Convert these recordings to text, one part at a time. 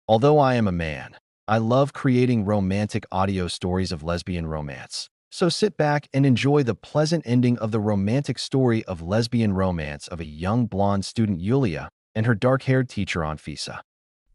Although I am a man, I love creating romantic audio stories of lesbian romance. So sit back and enjoy the pleasant ending of the romantic story of lesbian romance of a young blonde student Yulia and her dark-haired teacher Anfisa.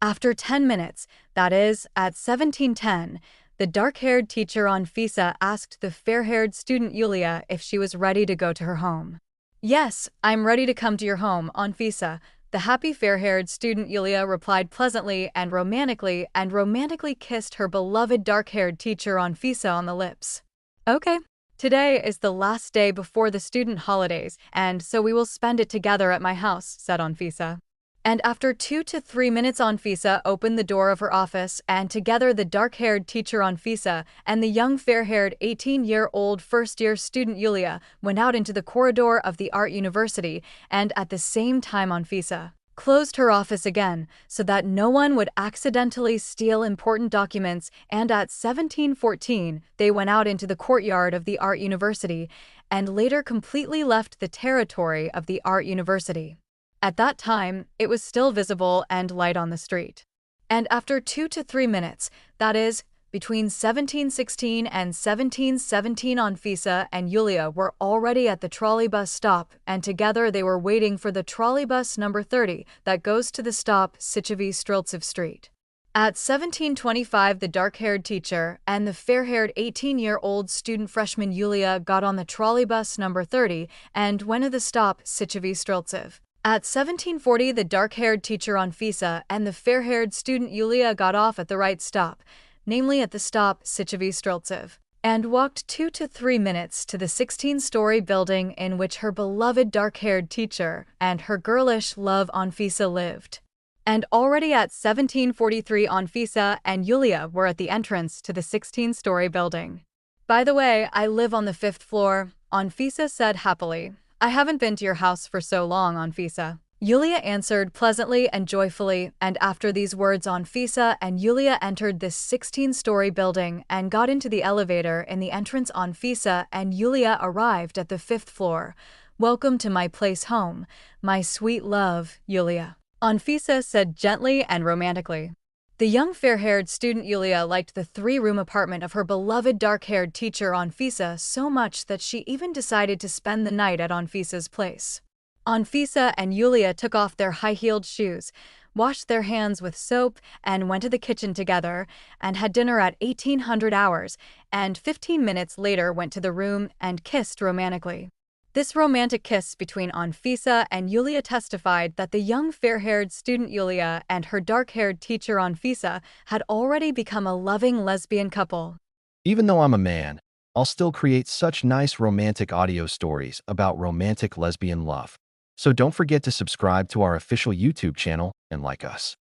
After 10 minutes, that is, at 17:10, the dark-haired teacher Anfisa asked the fair-haired student Yulya if she was ready to go to her home. "Yes, I'm ready to come to your home, Anfisa," the happy fair-haired student Yulya replied pleasantly and romantically kissed her beloved dark-haired teacher Anfisa on the lips. "Okay. Today is the last day before the student holidays, and so we will spend it together at my house," said Anfisa. And after 2 to 3 minutes, Anfisa opened the door of her office, and together the dark-haired teacher Anfisa and the young fair-haired 18-year-old first-year student Yulya went out into the corridor of the art university, and at the same time Anfisa closed her office again so that no one would accidentally steal important documents, and at 17:14 they went out into the courtyard of the art university and later completely left the territory of the art university. At that time, it was still visible and light on the street. And after 2 to 3 minutes, that is, between 17:16 and 17:17, Anfisa and Yulya were already at the trolleybus stop, and together they were waiting for the trolleybus number 30 that goes to the stop Sychovy Streltsev Street. At 17:25, the dark-haired teacher and the fair-haired 18-year-old student freshman Yulya got on the trolleybus number 30 and went to the stop Sychovy Streltsev. At 17:40, the dark-haired teacher Anfisa and the fair-haired student Yulya got off at the right stop, namely at the stop Sychovy Streltsev, and walked 2 to 3 minutes to the 16-story building in which her beloved dark-haired teacher and her girlish love Anfisa lived. And already at 17:43, Anfisa and Yulya were at the entrance to the 16-story building. "By the way, I live on the 5th floor," Anfisa said happily. "I haven't been to your house for so long, Anfisa." Yulya answered pleasantly and joyfully, and after these words Anfisa and Yulya entered this 16-story building and got into the elevator in the entrance. Anfisa and Yulya arrived at the 5th floor. "Welcome to my place home, my sweet love, Yulya," Anfisa said gently and romantically. The young fair-haired student Yulya liked the 3-room apartment of her beloved dark-haired teacher Anfisa so much that she even decided to spend the night at Anfisa's place. Anfisa and Yulya took off their high-heeled shoes, washed their hands with soap, and went to the kitchen together, and had dinner at 1800 hours, and 15 minutes later went to the room and kissed romantically. This romantic kiss between Anfisa and Yulya testified that the young fair-haired student Yulya and her dark-haired teacher Anfisa had already become a loving lesbian couple. Even though I'm a man, I'll still create such nice romantic audio stories about romantic lesbian love. So don't forget to subscribe to our official YouTube channel and like us.